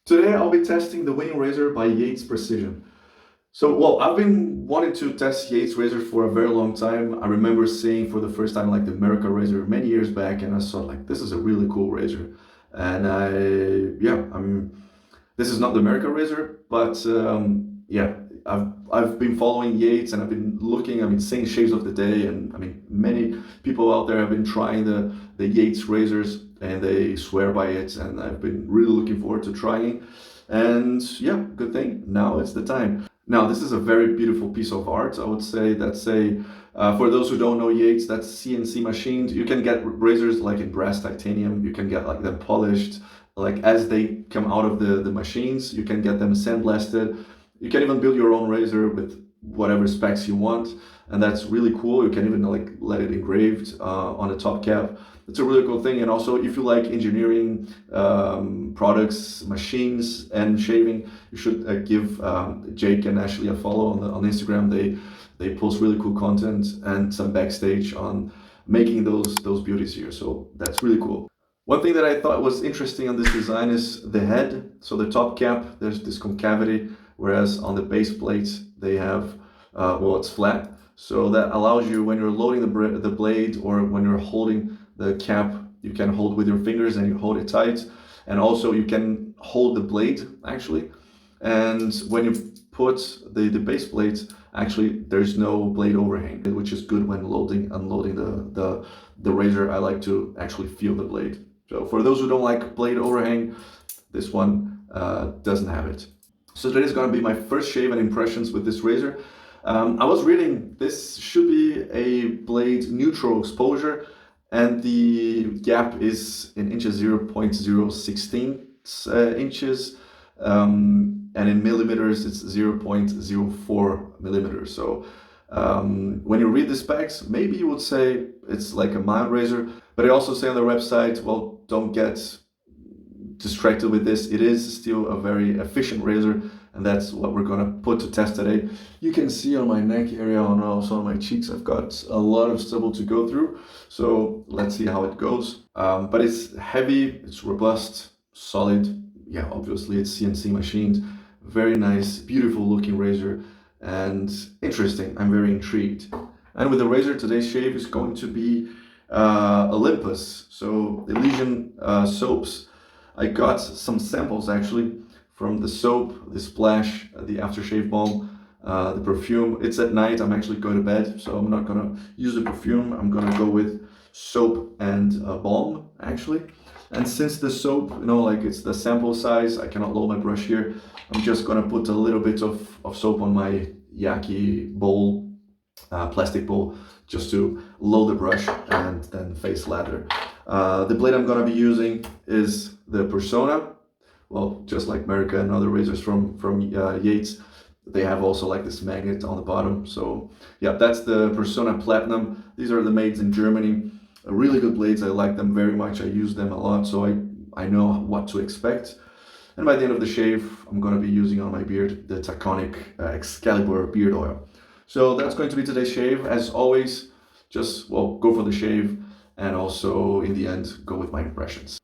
Today I'll be testing the winning razor by YATES Precision. Well, I've been wanting to test YATES razors for a very long time. I remember seeing for the first time like the Merica razor many years back, and I saw like this is a really cool razor. And this is not the Merica razor, but yeah, I've been following YATES and I've been looking. I've been seeing shaves of the day, and I mean many people out there have been trying the YATES razors and they swear by it, and I've been really looking forward to trying. And yeah, good thing now it's the time. Now this is a very beautiful piece of art. I would say that's a for those who don't know YATES, that's CNC machined. You can get razors like in brass titanium. You can get like them polished like as they come out of the machines. You can get them sandblasted. You can even build your own razor with whatever specs you want, and that's really cool. You can even like let it engraved on the top cap. It's a really cool thing. And also, if you like engineering products, machines, and shaving, you should give Jake and Ashley a follow on Instagram. They post really cool content and some backstage on making those beauties here. So that's really cool. One thing that I thought was interesting on this design is the head. So the top cap, there's this concavity, whereas on the base plate they have, well, it's flat. So that allows you, when you're loading the blade or when you're holding the cap, you can hold with your fingers and you hold it tight. And also you can hold the blade actually. And when you put the base plate, actually there's no blade overhang, which is good when unloading the razor. I like to actually feel the blade. So for those who don't like blade overhang, this one doesn't have it. So today is going to be my first shave and impressions with this razor. I was reading this should be a blade neutral exposure, and the gap is in inches 0.016 inches, and in millimeters it's 0.04 millimeters. So when you read the specs, maybe you would say it's like a mild razor, but I also say on the website, well, don't get distracted with this. It is still a very efficient razor, and that's what we're gonna put to test today. You can see on my neck area and also on my cheeks, I've got a lot of stubble to go through. So let's see how it goes. But it's heavy, it's robust, solid. Yeah, obviously it's CNC machined. Very nice, beautiful looking razor and interesting. I'm very intrigued. And with the razor, today's shave is going to be Olympus. So Elysian soaps. I got some samples actually from the soap, the splash, the aftershave balm, the perfume. It's at night, I'm actually going to bed, so I'm not gonna use the perfume. I'm gonna go with soap and balm actually. And since the soap, you know, like it's the sample size, I cannot load my brush here. I'm just gonna put a little bit of soap on my yaki bowl, plastic bowl, just to load the brush and then face lather. The blade I'm gonna be using is the Persona. Well, just like Merica and other razors from YATES, they have also like this magnet on the bottom. So yeah, that's the Personna Platinum. These are the mades in Germany. Really good blades. I like them very much. I use them a lot, so I know what to expect. And by the end of the shave, I'm going to be using on my beard the Taconic Excalibur beard oil. So that's going to be today's shave. As always, just, well, go for the shave, and also in the end, go with my impressions.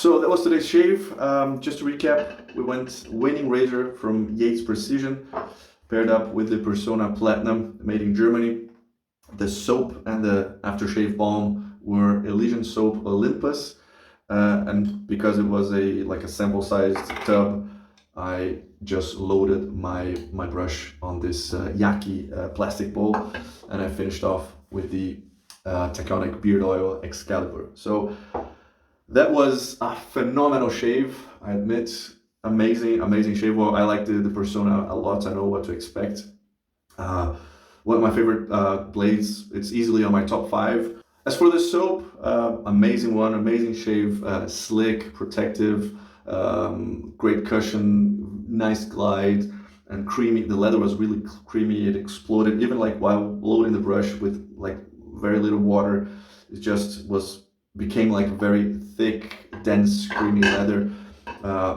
So that was today's shave. Just to recap, we went winning razor from YATES Precision, paired up with the Personna Platinum, made in Germany. The soap and the aftershave balm were Elysian soap Olympus, and because it was a sample-sized tub, I just loaded my brush on this Yaki plastic bowl, and I finished off with the Taconic Beard Oil Excalibur. So that was a phenomenal shave, I admit. Amazing shave. Well, I like the Persona a lot. I know what to expect. One of my favorite blades. It's easily on my top 5. As for the soap, amazing one, amazing shave, slick, protective, great cushion, nice glide, and creamy. The leather was really creamy. It exploded even like while loading the brush with like very little water. It just became like very thick, dense, creamy leather.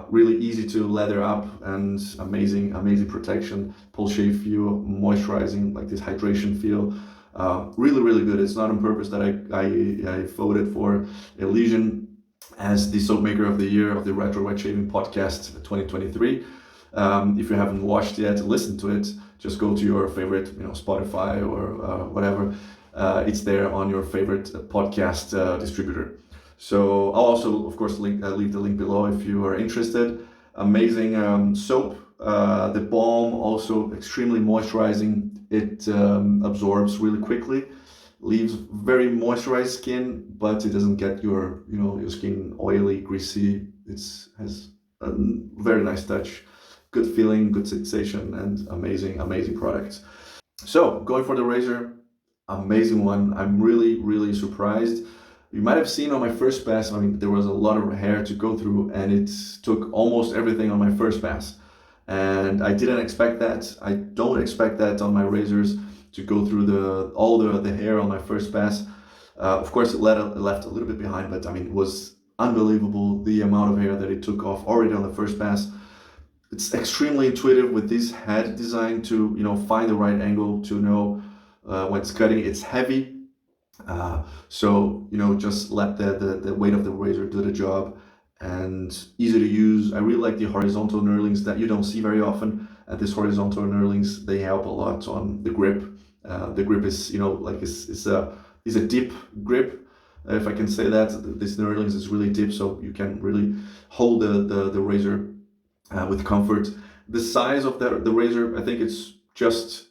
Really easy to lather up, and amazing protection, post shave feel, moisturizing, like this hydration feel. Really good. It's not on purpose that I voted for Elysian as the soap maker of the year of the Retro Wet Shaving Podcast 2023. If you haven't watched yet, listen to it. Just go to your favorite, Spotify or whatever. It's there on your favorite podcast distributor. So I'll also, of course, leave the link below if you are interested. Amazing soap. The balm also extremely moisturizing. It absorbs really quickly, leaves very moisturized skin, but it doesn't get your skin oily, greasy. It has a very nice touch, good feeling, good sensation, and amazing product. So going for the razor, amazing one. I'm really surprised. You might have seen on my first pass, there was a lot of hair to go through, and it took almost everything on my first pass. And I didn't expect that. I don't expect that on my razors, to go through all the hair on my first pass. Of course, it left a little bit behind, but it was unbelievable the amount of hair that it took off already on the first pass. It's extremely intuitive with this head design to find the right angle to know when it's cutting. It's heavy. So just let the weight of the razor do the job, and easy to use. I really like the horizontal knurlings that you don't see very often. And these horizontal knurlings, they help a lot on the grip. The grip is is a deep grip, if I can say that. This knurlings is really deep, so you can really hold the razor with comfort. The size of the razor, I think it's just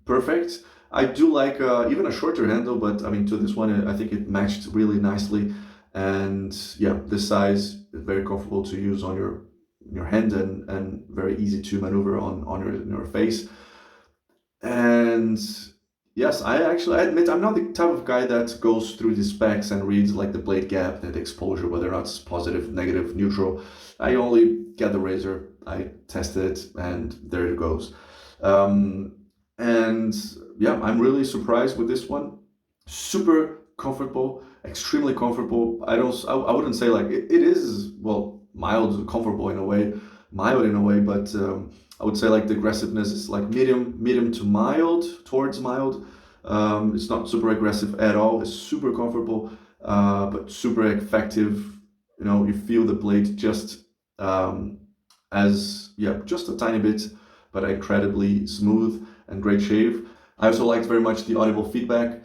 perfect. I do like even a shorter handle, but to this one, I think it matched really nicely. And yeah, this size is very comfortable to use on your hand, and very easy to maneuver on your face. And yes, I admit I'm not the type of guy that goes through the specs and reads like the blade gap, the exposure, whether or not it's positive, negative, neutral. I only get the razor, I test it, and there it goes. And yeah, I'm really surprised with this one. Super comfortable, extremely comfortable. I wouldn't say like it is, well, mild comfortable in a way, but I would say like the aggressiveness is like medium to mild, towards mild. It's not super aggressive at all. It's super comfortable, but super effective. You feel the blade just just a tiny bit, but incredibly smooth and great shave. I also liked very much the audible feedback.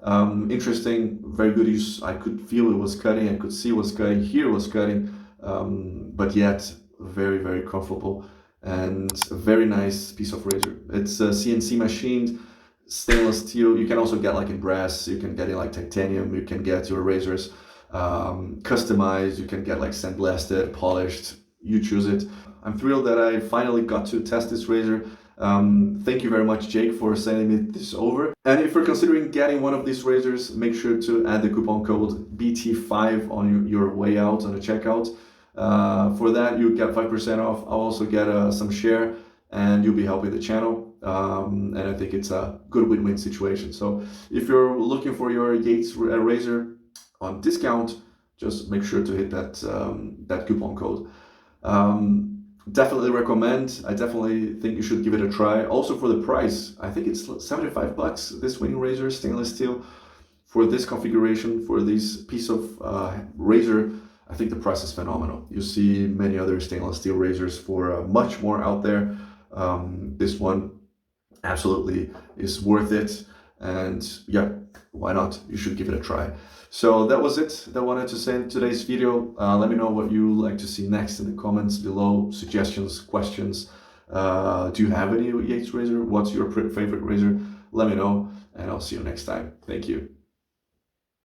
Interesting, very good use. I could feel it was cutting, I could see it was cutting, hear it was cutting, but yet very comfortable, and a very nice piece of razor. It's a CNC machined, stainless steel. You can also get like in brass, you can get in like titanium, you can get your razors customized, you can get like sandblasted, polished, you choose it. I'm thrilled that I finally got to test this razor. Thank you very much, Jake, for sending me this over. And if you're considering getting one of these razors, make sure to add the coupon code BT5 on your way out on the checkout. For that, you get 5% off. I'll also get some share, and you'll be helping the channel. And I think it's a good win-win situation. So if you're looking for your YATES razor on discount, just make sure to hit that coupon code. Definitely recommend. I definitely think you should give it a try. Also for the price, I think it's $75. This winning razor, stainless steel, for this configuration, for this piece of razor. I think the price is phenomenal. You see many other stainless steel razors for much more out there. This one absolutely is worth it, and yeah, why not? You should give it a try. So that was it that I wanted to say in today's video. Let me know what you like to see next in the comments below, suggestions, questions. Do you have any Yates razor? What's your favorite razor? Let me know, and I'll see you next time. Thank you.